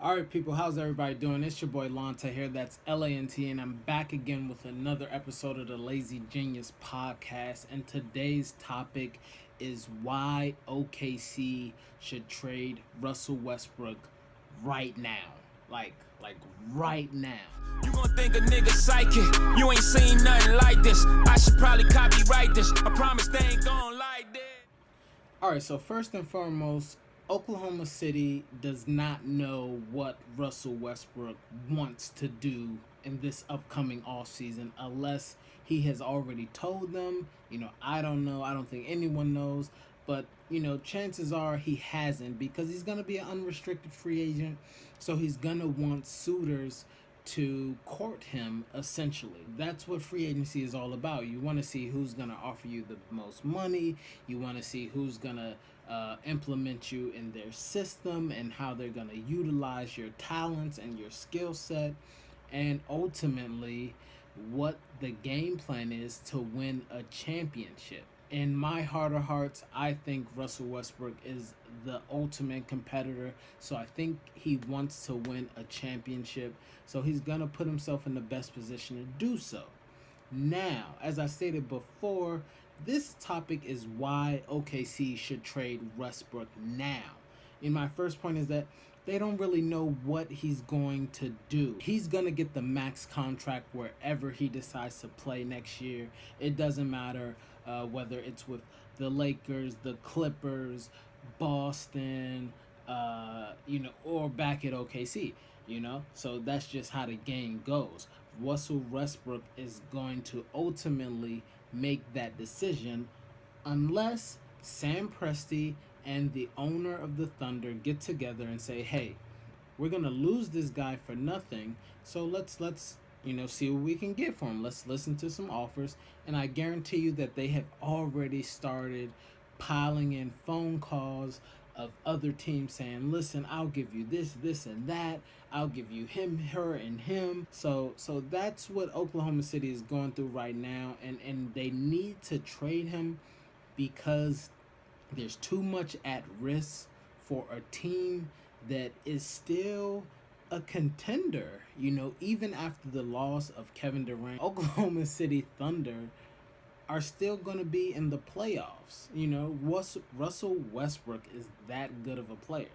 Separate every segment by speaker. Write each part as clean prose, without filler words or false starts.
Speaker 1: All right, people, how's everybody doing? It's your boy Lanta here. That's LANT, and I'm back again with another episode of the Lazy Genius podcast. And today's topic is why OKC should trade Russell Westbrook right now. Like right now.
Speaker 2: You gon' think a nigga psychic. You ain't seen nothing like this. I should probably copyright this. I promise they ain't gon' like this.
Speaker 1: All right, so first and foremost, Oklahoma City does not know what Russell Westbrook wants to do in this upcoming offseason unless he has already told them. I don't know. I don't think anyone knows. But, chances are he hasn't because he's going to be an unrestricted free agent. So he's going to want suitors to court him, essentially. That's what free agency is all about. You want to see who's going to offer you the most money. You want to see who's going to implement you in their system and how they're going to utilize your talents and your skill set, and ultimately what the game plan is to win a championship. In my heart of hearts, I think Russell Westbrook is the ultimate competitor. So I think he wants to win a championship. So he's going to put himself in the best position to do so. Now, as I stated before, this topic is why OKC should trade Westbrook now. And my first point is that they don't really know what he's going to do. He's going to get the max contract wherever he decides to play next year. It doesn't matter whether it's with the Lakers, the Clippers, Boston, or back at OKC, So that's just how the game goes. Russell Westbrook is going to ultimately make that decision unless Sam Presti and the owner of the Thunder get together and say, hey, we're going to lose this guy for nothing, so let's see what we can get for him. Let's listen to some offers. And I guarantee you that they have already started piling in phone calls of other teams saying, listen, I'll give you this, and that. I'll give you him, her, and him. So that's what Oklahoma City is going through right now. And they need to trade him because there's too much at risk for a team that is still a contender. Even after the loss of Kevin Durant, Oklahoma City Thunder are still going to be in the playoffs. Russell Westbrook is that good of a player.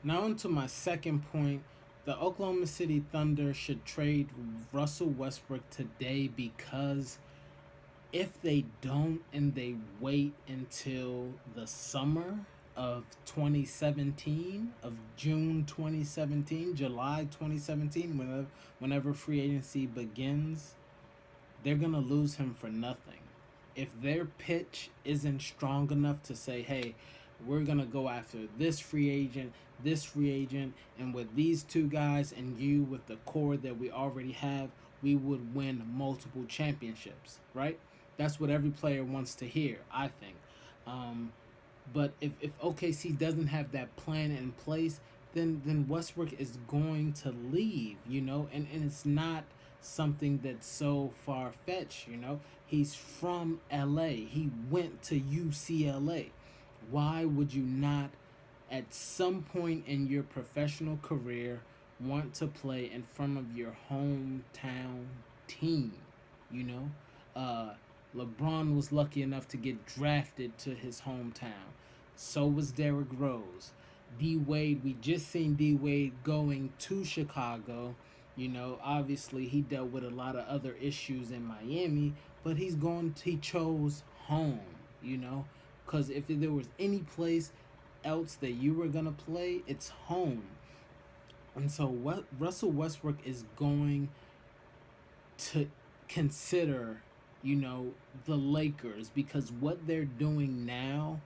Speaker 1: Now on to my second point. The Oklahoma City Thunder should trade Russell Westbrook today because if they don't and they wait until the summer of 2017, of June 2017, July 2017, whenever free agency begins, they're going to lose him for nothing. If their pitch isn't strong enough to say, hey, we're going to go after this free agent, and with these two guys and you with the core that we already have, we would win multiple championships, right? That's what every player wants to hear, I think. But if OKC doesn't have that plan in place, then Westbrook is going to leave, and it's not something that's so far-fetched, He's from LA. He went to UCLA. Why would you not, at some point in your professional career, want to play in front of your hometown team, LeBron was lucky enough to get drafted to his hometown. So was Derrick Rose. D-Wade, we just seen D-Wade going to Chicago. Obviously he dealt with a lot of other issues in Miami, but he chose home, because if there was any place else that you were going to play, it's home. And so Russell Westbrook is going to consider the Lakers, because what they're doing now,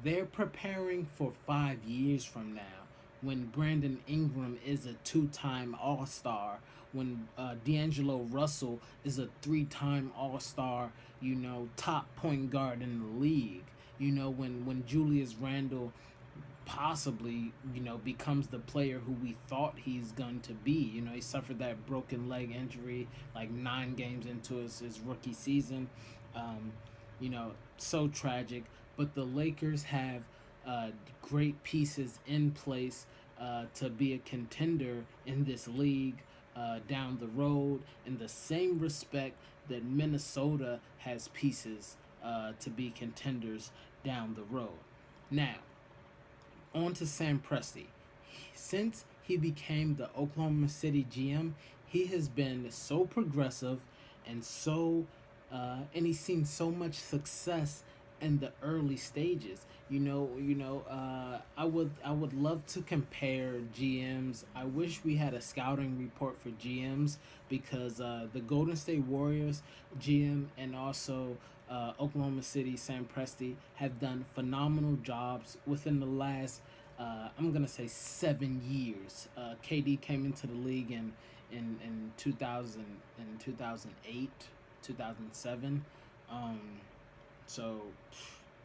Speaker 1: they're preparing for 5 years from now when Brandon Ingram is a 2-time All-Star, when D'Angelo Russell is a 3-time All-Star, top point guard in the league, when Julius Randle possibly, becomes the player who we thought he's going to be. He suffered that broken leg injury like 9 games into his rookie season. So tragic. But the Lakers have great pieces in place to be a contender in this league down the road, in the same respect that Minnesota has pieces to be contenders down the road. Now, on to Sam Presti. Since he became the Oklahoma City GM, he has been so progressive and and he's seen so much success in the early stages. I would love to compare GMs. I wish we had a scouting report for GMs because the Golden State Warriors GM and also Oklahoma City Sam Presti have done phenomenal jobs within the last I'm gonna say 7 years. KD came into the league in 2000 in 2008, 2007. Um, so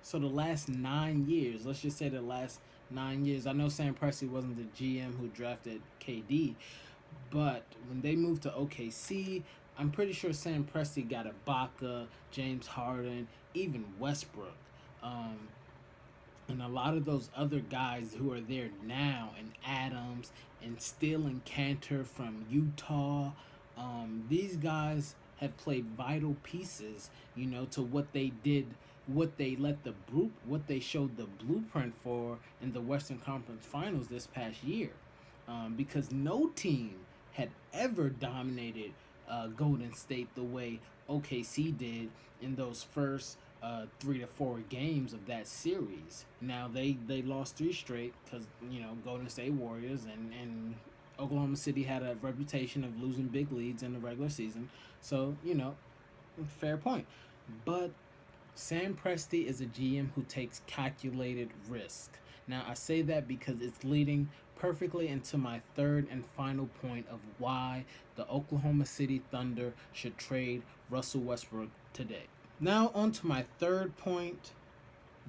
Speaker 1: so the last 9 years, let's just say the last 9 years. I know Sam Presti wasn't the GM who drafted KD, but when they moved to OKC, I'm pretty sure Sam Presti got Ibaka, James Harden, even Westbrook. Um, and a lot of those other guys who are there now, and Adams and Steele and Cantor from Utah, these guys have played vital pieces, to what they did, what they showed the blueprint for in the Western Conference Finals this past year, because no team had ever dominated Golden State the way OKC did in those first 3 to 4 games of that series. Now they lost 3 straight because Golden State Warriors and Oklahoma City had a reputation of losing big leads in the regular season. So fair point. But Sam Presti is a GM who takes calculated risk. Now I say that because it's leading perfectly into my third and final point of why the Oklahoma City Thunder should trade Russell Westbrook today. Now on to my third point,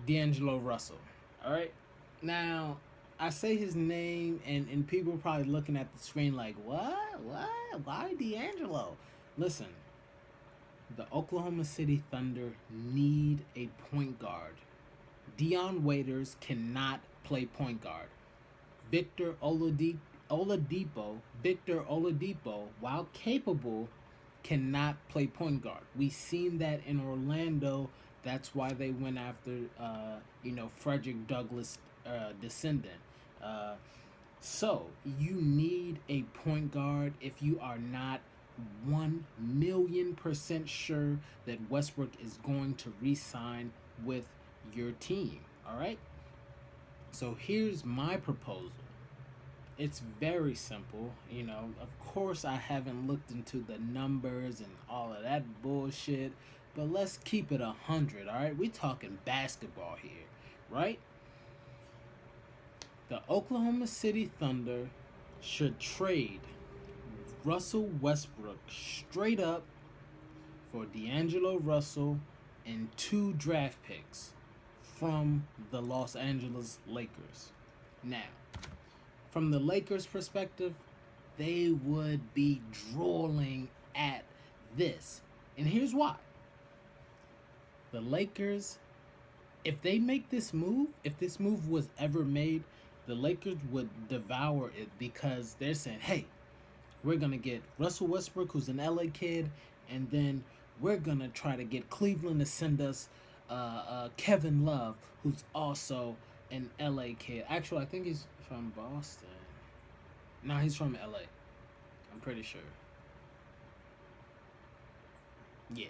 Speaker 1: D'Angelo Russell. All right. Now I say his name and people are probably looking at the screen like, what? Why D'Angelo? Listen, the Oklahoma City Thunder need a point guard. Dion Waiters cannot play point guard. Victor Oladipo, while capable, cannot play point guard. We've seen that in Orlando. That's why they went after, Frederick Douglass descendant. So you need a point guard if you are not 1,000,000% sure that Westbrook is going to re-sign with your team. All right. So here's my proposal. It's very simple. Of course I haven't looked into the numbers and all of that bullshit, but let's keep it 100, all right? We talking basketball here, right? The Oklahoma City Thunder should trade Russell Westbrook straight up for D'Angelo Russell and 2 draft picks from the Los Angeles Lakers. Now, from the Lakers' perspective, they would be drooling at this. And here's why. The Lakers, if they make this move, if this move was ever made, the Lakers would devour it because they're saying, hey, we're going to get Russell Westbrook, who's an LA kid, and then we're going to try to get Cleveland to send us Kevin Love, who's also an LA kid. Actually, I think he's from Boston. No, he's from LA. I'm pretty sure. Yeah.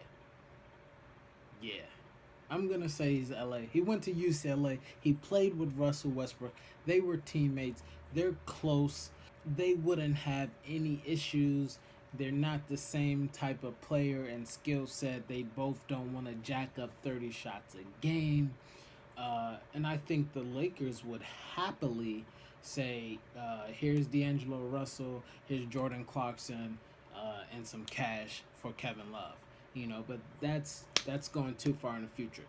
Speaker 1: I'm going to say he's LA. He went to UCLA. He played with Russell Westbrook. They were teammates. They're close. They wouldn't have any issues. They're not the same type of player and skill set. They both don't want to jack up 30 shots a game. And I think the Lakers would happily say, here's D'Angelo Russell, here's Jordan Clarkson, and some cash for Kevin Love. But that's going too far in the future.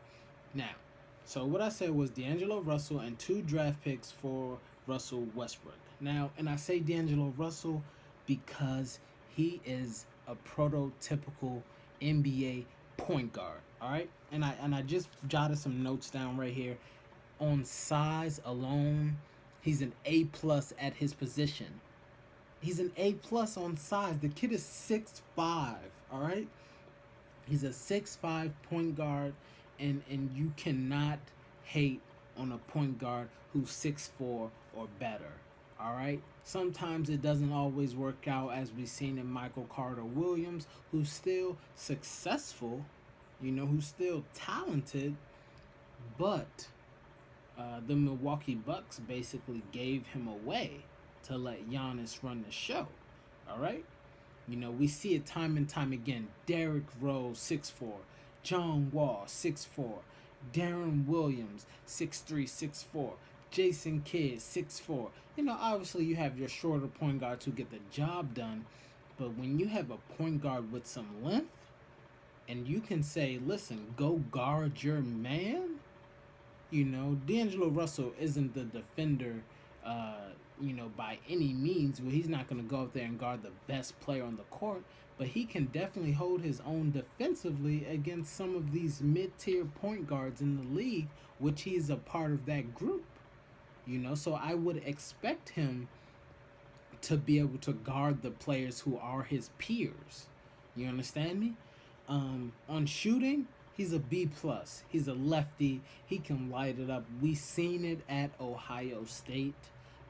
Speaker 1: Now, so what I said was D'Angelo Russell and 2 draft picks for Russell Westbrook. Now, and I say D'Angelo Russell because he is a prototypical NBA point guard. All right, and I just jotted some notes down right here. On size alone, He's an A plus at his position. He's an A plus on size. The kid is 6'5", all right? He's a 6'5" point guard, and you cannot hate on a point guard who's 6'4" or better. All right. Sometimes it doesn't always work out, as we've seen in Michael Carter Williams, who's still successful, who's still talented, but the Milwaukee Bucks basically gave him away to let Giannis run the show. All right. We see it time and time again. Derrick Rose, 6'4". John Wall, 6'4". Darren Williams, 6'3", 6'4". Jason Kidd, 6'4". Obviously you have your shorter point guards who get the job done. But when you have a point guard with some length, and you can say, listen, go guard your man. D'Angelo Russell isn't the defender, by any means. Well, he's not going to go out there and guard the best player on the court, but he can definitely hold his own defensively against some of these mid-tier point guards in the league, which he's a part of that group. So I would expect him to be able to guard the players who are his peers. You understand me? On shooting, he's a B plus. He's a lefty. He can light it up. We seen it at Ohio State.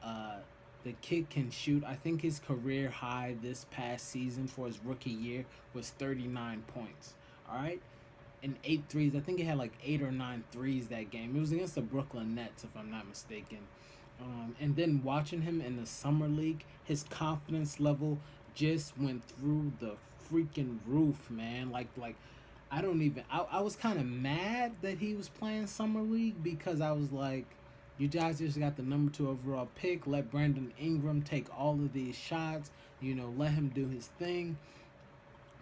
Speaker 1: The kid can shoot. I think his career high this past season for his rookie year was 39 points. All right? And 8 threes. I think he had like 8 or 9 threes that game. It was against the Brooklyn Nets, if I'm not mistaken. And then watching him in the summer league, his confidence level just went through the freaking roof, man. Like I was kind of mad that he was playing summer league, because I was like, you guys just got the number 2 overall pick. Let Brandon Ingram take all of these shots. Let him do his thing.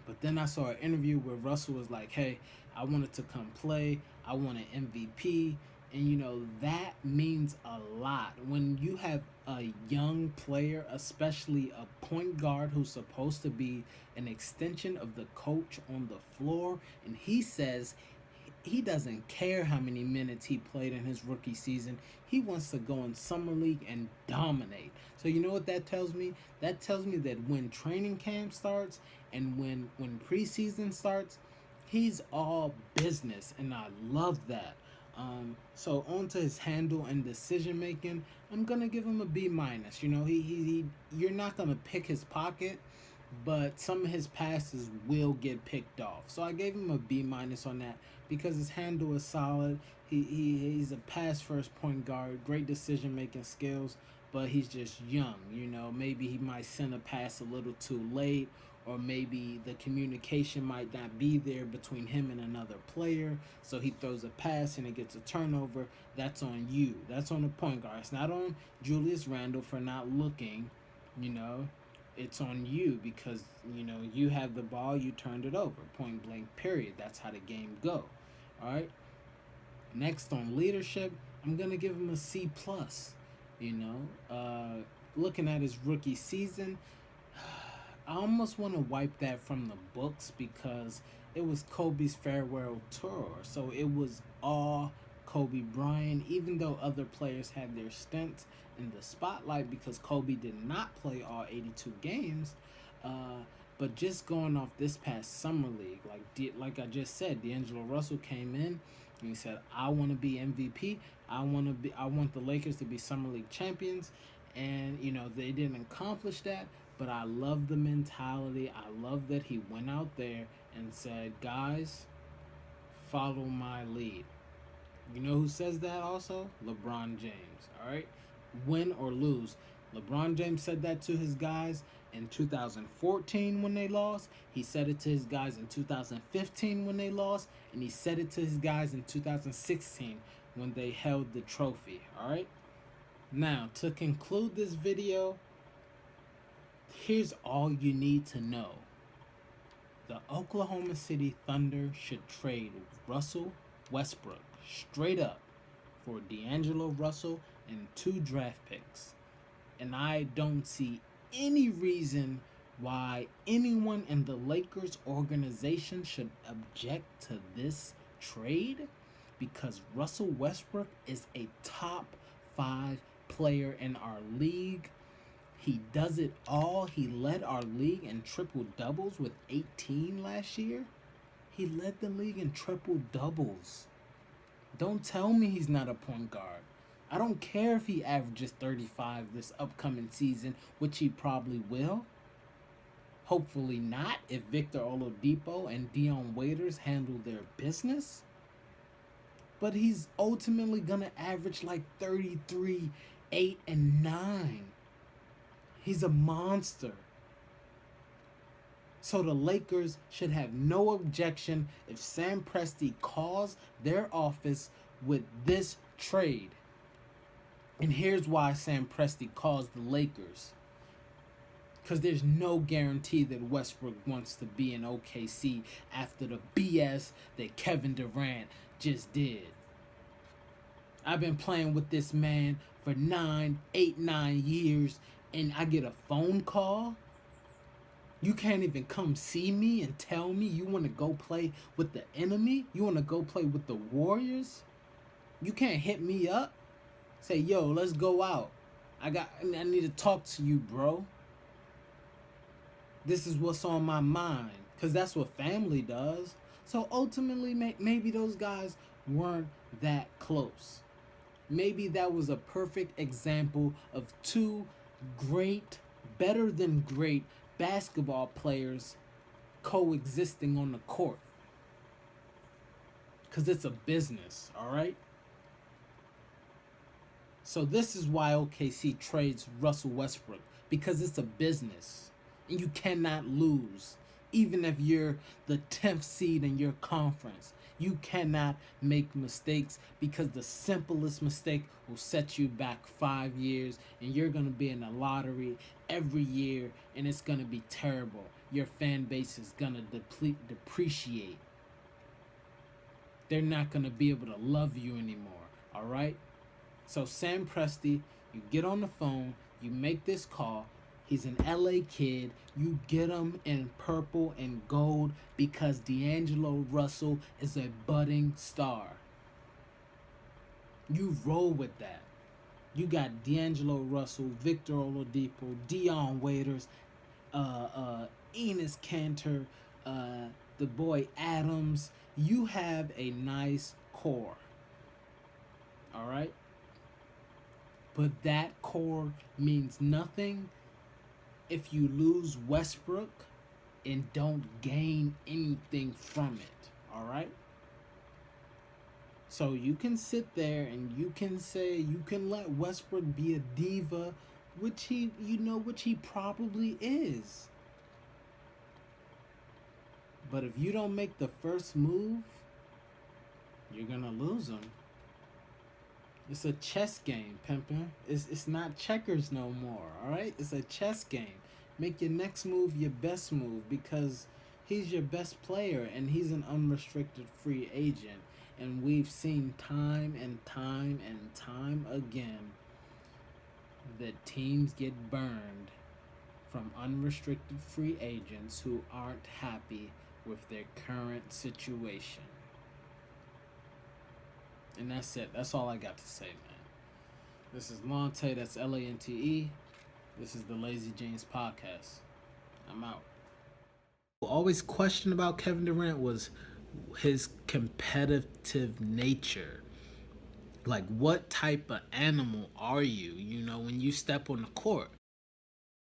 Speaker 1: But then I saw an interview where Russell was like, hey, I wanted to come play. I want an MVP. And, that means a lot. When you have a young player, especially a point guard who's supposed to be an extension of the coach on the floor, and he says he doesn't care how many minutes he played in his rookie season. He wants to go in summer league and dominate. So you know what that tells me? That tells me that when training camp starts and when preseason starts, he's all business, and I love that. So on to his handle and decision making, I'm gonna give him a B minus. He you're not gonna pick his pocket, but some of his passes will get picked off. So I gave him a B minus on that, because his handle is solid. He's a pass first point guard, great decision making skills, but he's just young. Maybe he might send a pass a little too late, or maybe the communication might not be there between him and another player, so he throws a pass and it gets a turnover. That's on you. That's on the point guard. It's not on Julius Randle for not looking. It's on you, because you have the ball, you turned it over, point blank, period. That's how the game go. All right. Next, on leadership, I'm gonna give him a C plus. Looking at his rookie season, I almost want to wipe that from the books, because it was Kobe's farewell tour. So it was all Kobe Bryant, even though other players had their stints in the spotlight, because Kobe did not play all 82 games. But just going off this past summer league, like I just said, D'Angelo Russell came in and he said, I want to be MVP. I want the Lakers to be summer league champions. And they didn't accomplish that, but I love the mentality. I love that he went out there and said, guys, follow my lead. You know who says that also? LeBron James. All right, win or lose, LeBron James said that to his guys in 2014 when they lost. He said it to his guys in 2015 when they lost, and he said it to his guys in 2016 when they held the trophy. All right. Now, to conclude this video, here's all you need to know. The Oklahoma City Thunder should trade Russell Westbrook straight up for D'Angelo Russell and 2 draft picks. And I don't see any reason why anyone in the Lakers organization should object to this trade, because Russell Westbrook is a top 5 player in our league. He does it all. He led our league in triple doubles with 18 last year. He led the league in triple doubles. Don't tell me he's not a point guard. I don't care if he averages 35 this upcoming season, which he probably will. Hopefully not if Victor Oladipo and Dion Waiters handle their business. But he's ultimately going to average like 33, 8, and 9. He's a monster. So the Lakers should have no objection if Sam Presti calls their office with this trade. And here's why Sam Presti calls the Lakers. Because there's no guarantee that Westbrook wants to be in OKC after the BS that Kevin Durant just did. I've been playing with this man for 9 years, and I get a phone call. You can't even come see me and tell me you want to go play with the enemy? You want to go play with the Warriors? You can't hit me up. Say, yo, let's go out. I need to talk to you, bro. This is what's on my mind. Because that's what family does. So ultimately, maybe those guys weren't that close. Maybe that was a perfect example of two great, better than great basketball players coexisting on the court. Because it's a business, all right? So this is why OKC trades Russell Westbrook. Because it's a business. And you cannot lose. Even if you're the 10th seed in your conference. You cannot make mistakes, because the simplest mistake will set you back 5 years, and you're going to be in a lottery every year, and it's going to be terrible. Your fan base is going to depreciate. They're not going to be able to love you anymore, all right? So Sam Presti, you get on the phone, you make this call. He's an LA kid. You get him in purple and gold because D'Angelo Russell is a budding star. You roll with that. You got D'Angelo Russell, Victor Oladipo, Dion Waiters, Enes Kanter, the boy Adams. You have a nice core. All right? But that core means nothing if you lose Westbrook and don't gain anything from it, all right? So you can sit there and you can say, you can let Westbrook be a diva, which he probably is. But if you don't make the first move, you're gonna lose him. It's a chess game, pimpin'. It's not checkers no more, alright? It's a chess game. Make your next move your best move, because he's your best player and he's an unrestricted free agent. And we've seen time and time and time again that teams get burned from unrestricted free agents who aren't happy with their current situation. And that's it. That's all I got to say, man. This is Lante. That's Lante. This is the Lazy James Podcast. I'm out. Always question about Kevin Durant was his competitive nature. Like, what type of animal are you, when you step on the court?